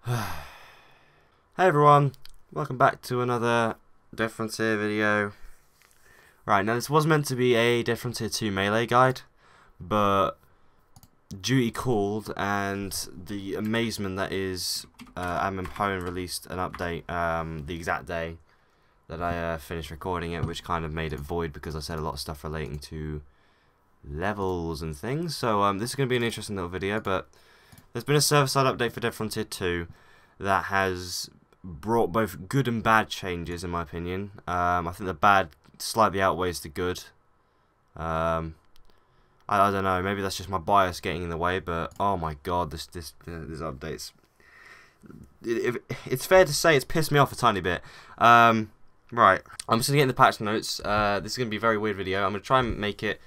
Hey everyone, welcome back to another Death Frontier video. Right, now this was meant to be a Death Frontier 2 melee guide, but duty called, and the amazement that is Admin Pone released an update the exact day that I finished recording it, which kind of made it void because I said a lot of stuff relating to levels and things. So this is going to be an interesting little video, but there's been a server-side update for Death Frontier 2 that has brought both good and bad changes, in my opinion. I think the bad slightly outweighs the good. I don't know, maybe that's just my bias getting in the way, but oh my god, this update's... It's fair to say it's pissed me off a tiny bit. Right, I'm just going to get in the patch notes. This is going to be a very weird video. I'm going to try and make it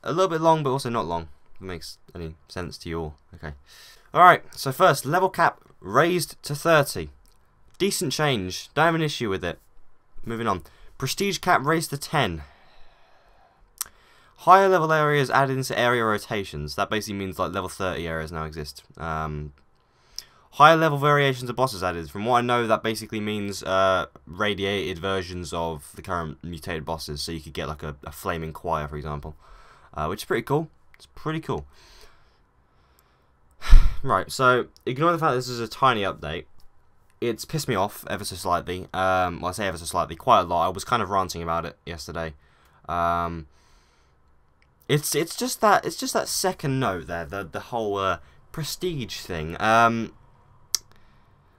a little bit long, but also not long. If it makes any sense to you all. Okay. Alright, so first, level cap raised to 30. Decent change. Don't have an issue with it. Moving on. Prestige cap raised to 10. Higher level areas added into area rotations. That basically means like level 30 areas now exist. Higher level variations of bosses added. From what I know, that basically means radiated versions of the current mutated bosses. So you could get like a flaming choir, for example. Which is pretty cool. It's pretty cool. Right, so ignore the fact that this is a tiny update. It's pissed me off ever so slightly. Well, I say ever so slightly, quite a lot. I was kind of ranting about it yesterday. It's just that second note there, the whole prestige thing. I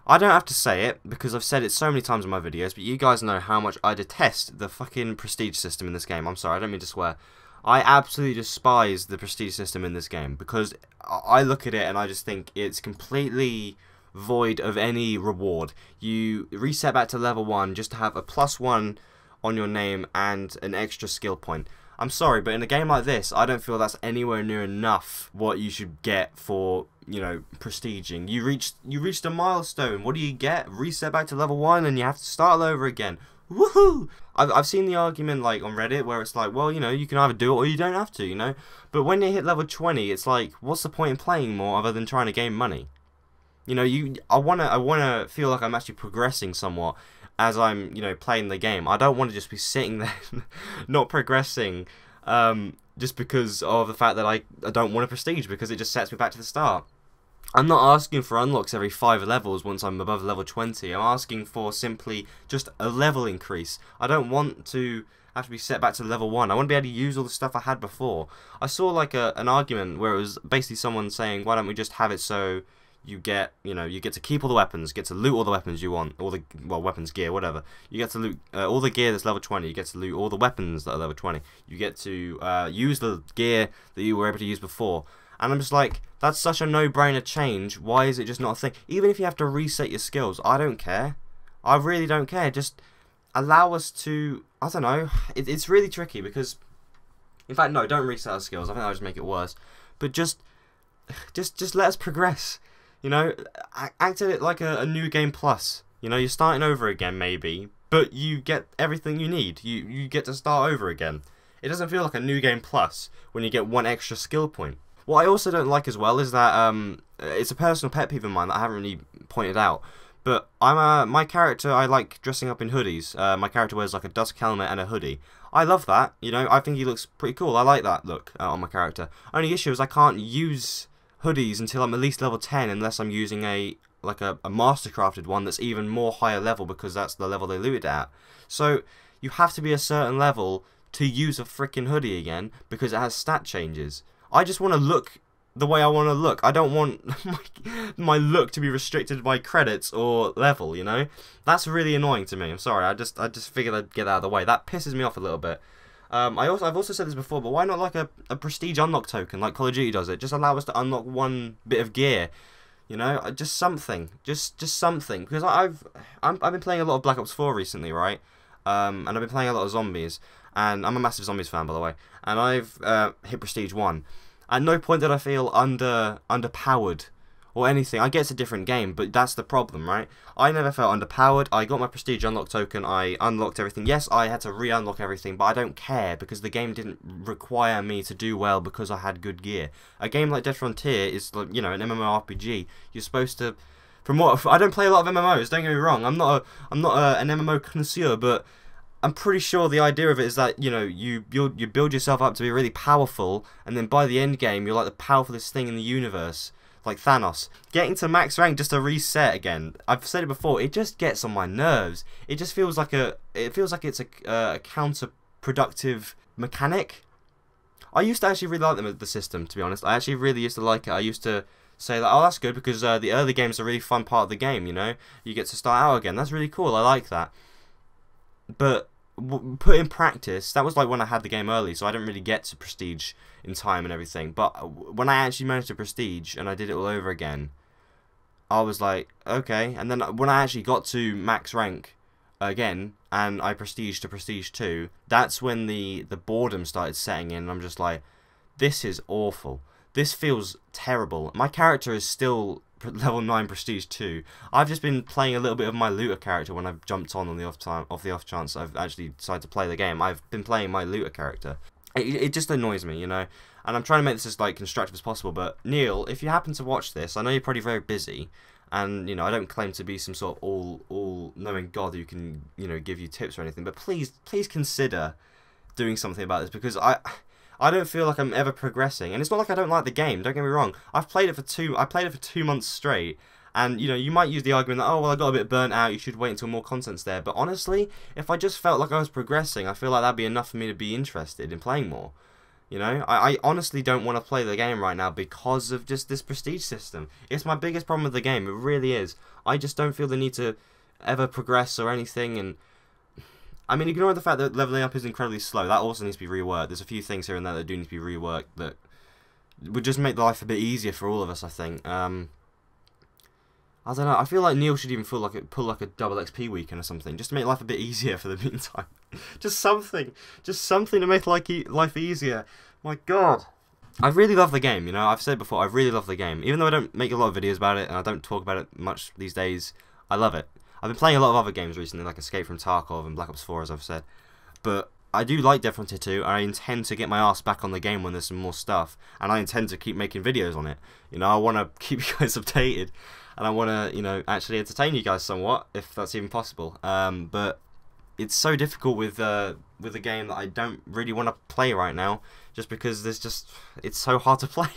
don't have to say it because I've said it so many times in my videos, but you guys know how much I detest the fucking prestige system in this game. I'm sorry, I don't mean to swear. I absolutely despise the prestige system in this game because I look at it and I just think it's completely void of any reward. You reset back to level 1 just to have a +1 on your name and an extra skill point. I'm sorry, but in a game like this, I don't feel that's anywhere near enough what you should get for, you know, prestiging. You reached a milestone. What do you get? Reset back to level 1 and you have to start all over again. Woohoo! I've seen the argument like on Reddit where it's like, well, you know, you can either do it or you don't have to, you know. But when you hit level 20, it's like, what's the point in playing more other than trying to gain money? You know, I wanna feel like I'm actually progressing somewhat as I'm, you know, playing the game. I don't want to just be sitting there not progressing just because of the fact that I don't want a prestige, because it just sets me back to the start. I'm not asking for unlocks every 5 levels once I'm above level 20. I'm asking for simply just a level increase. I don't want to have to be set back to level 1. I want to be able to use all the stuff I had before. I saw like an argument where it was basically someone saying, why don't we just have it so you get, you know, you get to keep all the weapons, get to loot all the weapons you want, all the, well, weapons, gear, whatever. You get to loot all the gear that's level 20, you get to loot all the weapons that are level 20. You get to use the gear that you were able to use before. And I'm just like, that's such a no-brainer change. Why is it just not a thing? Even if you have to reset your skills, I don't care. I really don't care. Just allow us to, I don't know. It's really tricky because, in fact, no, don't reset our skills. I think that'll just make it worse. But just let us progress. You know, act at it like a new game plus. You know, you're starting over again maybe, but you get everything you need. You get to start over again. It doesn't feel like a new game plus when you get 1 extra skill point. What I also don't like as well is that it's a personal pet peeve of mine that I haven't really pointed out. But my character, I like dressing up in hoodies. My character wears like a dusk helmet and a hoodie. I love that. You know, I think he looks pretty cool. I like that look on my character. Only issue is I can't use hoodies until I'm at least level 10 unless I'm using a mastercrafted one that's even more higher level because that's the level they looted at. So you have to be a certain level to use a freaking hoodie again because it has stat changes. I just want to look the way I want to look. I don't want my look to be restricted by credits or level, you know? That's really annoying to me. I'm sorry. I just figured I'd get out of the way. That pisses me off a little bit. I've also said this before, but why not like a prestige unlock token like Call of Duty does it? Just allow us to unlock 1 bit of gear. You know, just something. Just something. Because I've been playing a lot of Black Ops 4 recently, right? And I've been playing a lot of zombies. And I'm a massive zombies fan, by the way. And I've hit Prestige 1. At no point did I feel underpowered or anything. I get it's a different game, but that's the problem, right? I never felt underpowered. I got my Prestige unlock token. I unlocked everything. Yes, I had to re-unlock everything, but I don't care because the game didn't require me to do well because I had good gear. A game like Death Frontier is, like, you know, an MMORPG. You're supposed to From what I don't play a lot of MMOs. Don't get me wrong. I'm not an MMO connoisseur, but I'm pretty sure the idea of it is that, you know, you build yourself up to be really powerful, and then by the end game, you're like the powerfulest thing in the universe, like Thanos. Getting to max rank just to reset again. I've said it before. It just gets on my nerves. It just feels like it's a counterproductive mechanic. I used to actually really like the system, to be honest. I actually really used to like it. I used to say that, oh, that's good, because the early game's a really fun part of the game, you know? You get to start out again. That's really cool. I like that. But put in practice, that was like when I had the game early, so I didn't really get to prestige in time and everything. But when I actually managed to prestige and I did it all over again, I was like, okay. And then when I actually got to max rank again, and I prestige to prestige 2, that's when the boredom started setting in, and I'm just like, this is awful. This feels terrible. My character is still level 9 prestige 2. I've just been playing a little bit of my looter character when I've jumped on the off chance I've actually decided to play the game. I've been playing my looter character. It just annoys me, you know. And I'm trying to make this as like constructive as possible. But Neil, if you happen to watch this, I know you're probably very busy. And, you know, I don't claim to be some sort of all-knowing God who can, you know, give you tips or anything. But please consider doing something about this, because I don't feel like I'm ever progressing. And it's not like I don't like the game, don't get me wrong. I played it for 2 months straight. And, you know, you might use the argument that, oh, well, I got a bit burnt out, you should wait until more content's there. But honestly, if I just felt like I was progressing, I feel like that'd be enough for me to be interested in playing more. You know, I honestly don't want to play the game right now because of just this prestige system. It's my biggest problem with the game, it really is. I just don't feel the need to ever progress or anything, and I mean, ignoring the fact that leveling up is incredibly slow, that also needs to be reworked. There's a few things here and there that do need to be reworked that would just make life a bit easier for all of us, I think. I don't know, I feel like Neil should even pull like a double XP weekend or something, just to make life a bit easier for the meantime. Just something to make life easier. My God. I really love the game, you know, I've said before, I really love the game. Even though I don't make a lot of videos about it, and I don't talk about it much these days, I love it. I've been playing a lot of other games recently, like Escape from Tarkov and Black Ops 4, as I've said. But I do like Death Frontier 2, and I intend to get my ass back on the game when there's some more stuff, and I intend to keep making videos on it. You know, I want to keep you guys updated, and I want to, you know, actually entertain you guys somewhat, if that's even possible. But it's so difficult with a game that I don't really want to play right now, just because it's so hard to play.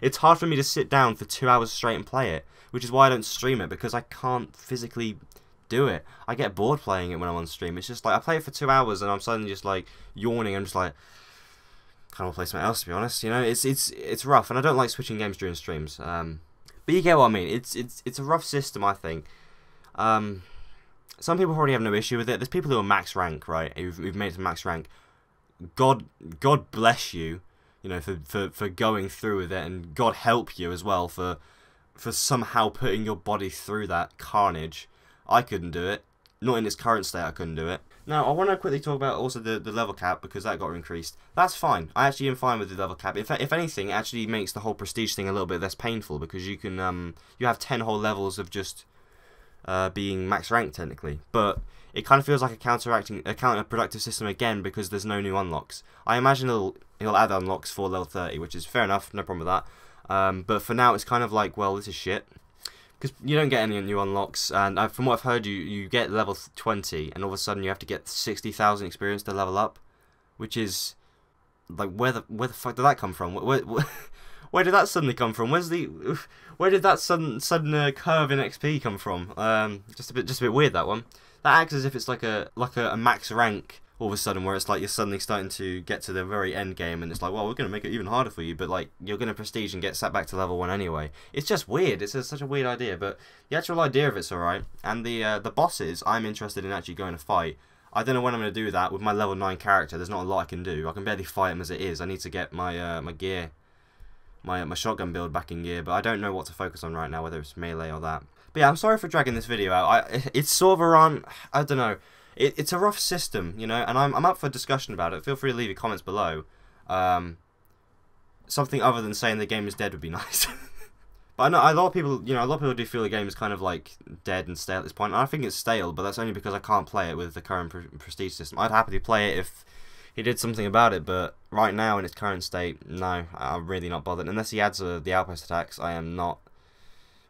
It's hard for me to sit down for 2 hours straight and play it, which is why I don't stream it, because I can't physically do it. I get bored playing it when I'm on stream. It's just like I play it for 2 hours and I'm suddenly just like yawning. I'm just like, kind of want to play something else, to be honest. You know, it's rough, and I don't like switching games during streams. But you get what I mean. It's a rough system, I think. Some people probably have no issue with it. There's people who are max rank, right? Who've made it to max rank. God bless you, you know, for going through with it, and God help you as well for somehow putting your body through that carnage. I couldn't do it. Not in its current state, I couldn't do it. Now, I want to quickly talk about also the level cap, because that got increased. That's fine. I actually am fine with the level cap. If anything, it actually makes the whole prestige thing a little bit less painful, because you can you have 10 whole levels of just being max ranked technically. But it kind of feels like a counterproductive system again, because there's no new unlocks. I imagine it'll add unlocks for level 30, which is fair enough, no problem with that. But for now, it's kind of like, well, this is shit. Because you don't get any new unlocks, and from what I've heard, you get level 20, and all of a sudden you have to get 60,000 experience to level up, which is like, where the fuck did that come from? Where did that suddenly come from? Where did that sudden curve in XP come from? Just a bit weird, that one. That acts as if it's like a max rank all of a sudden, where it's like you're suddenly starting to get to the very end game, and it's like, well, we're going to make it even harder for you, but like you're going to prestige and get set back to level 1 anyway. It's just weird. It's such a weird idea, but the actual idea of it's alright. And the bosses, I'm interested in actually going to fight. I don't know when I'm going to do that with my level 9 character. There's not a lot I can do. I can barely fight him as it is. I need to get my my gear, my shotgun build back in gear, but I don't know what to focus on right now, whether it's melee or that. But yeah, I'm sorry for dragging this video out. It's sort of a run. I don't know. It's a rough system, you know, and I'm up for discussion about it. Feel free to leave your comments below. Something other than saying the game is dead would be nice. But I know a lot of people, you know, a lot of people do feel the game is kind of like dead and stale at this point. And I think it's stale, but that's only because I can't play it with the current prestige system. I'd happily play it if he did something about it, but right now in its current state, no, I'm really not bothered. Unless he adds the outpost attacks, I am not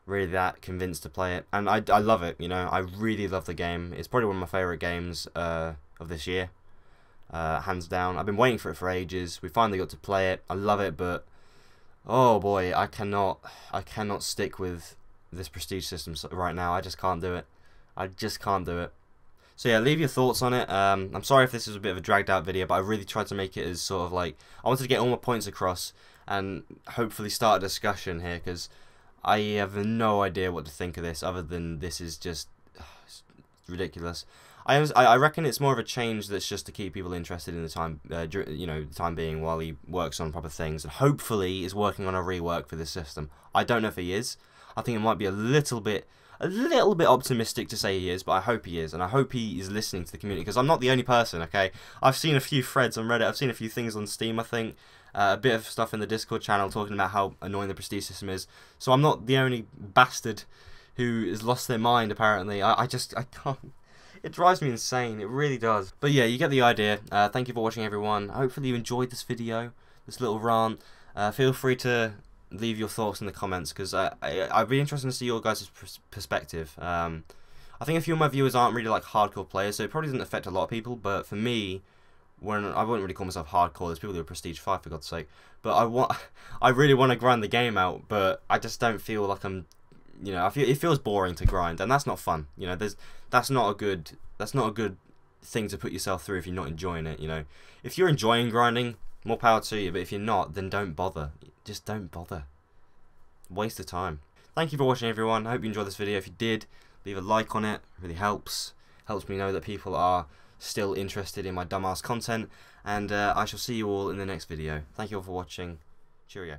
really that convinced to play it, and I love it. You know, I really love the game. It's probably one of my favourite games of this year, hands down. I've been waiting for it for ages. We finally got to play it. I love it, but oh boy, I cannot stick with this prestige system right now. I just can't do it. I just can't do it. So yeah, leave your thoughts on it. I'm sorry if this is a bit of a dragged out video, but I really tried to make it as sort of like, I wanted to get all my points across and hopefully start a discussion here, because I have no idea what to think of this other than this is just ridiculous. I reckon it's more of a change that's just to keep people interested in the time, you know, the time being while he works on proper things, and hopefully is working on a rework for this system. I don't know if he is. I think it might be a little bit optimistic to say he is, but I hope he is, and I hope he is listening to the community, because I'm not the only person, okay? I've seen a few threads on Reddit, I've seen a few things on Steam, I think, a bit of stuff in the Discord channel talking about how annoying the prestige system is, so I'm not the only bastard who has lost their mind, apparently. I can't. It drives me insane, it really does. But yeah, you get the idea. Thank you for watching, everyone. Hopefully you enjoyed this video, this little rant. Feel free to leave your thoughts in the comments, because I'd be interested to see your guys' perspective. I think a few of my viewers aren't really like hardcore players, so it probably doesn't affect a lot of people, but for me, when I wouldn't really call myself hardcore, there's people who are Prestige 5 for God's sake, but I really want to grind the game out, but I just don't feel like I'm, you know, it feels boring to grind, and that's not fun, you know. That's not a good thing to put yourself through if you're not enjoying it, you know. If you're enjoying grinding, more power to you, but if you're not, then don't bother. Just don't bother. Waste of time. Thank you for watching, everyone. I hope you enjoyed this video. If you did, leave a like on it. It really helps me know that people are still interested in my dumbass content, and I shall see you all in the next video. Thank you all for watching. Cheerio.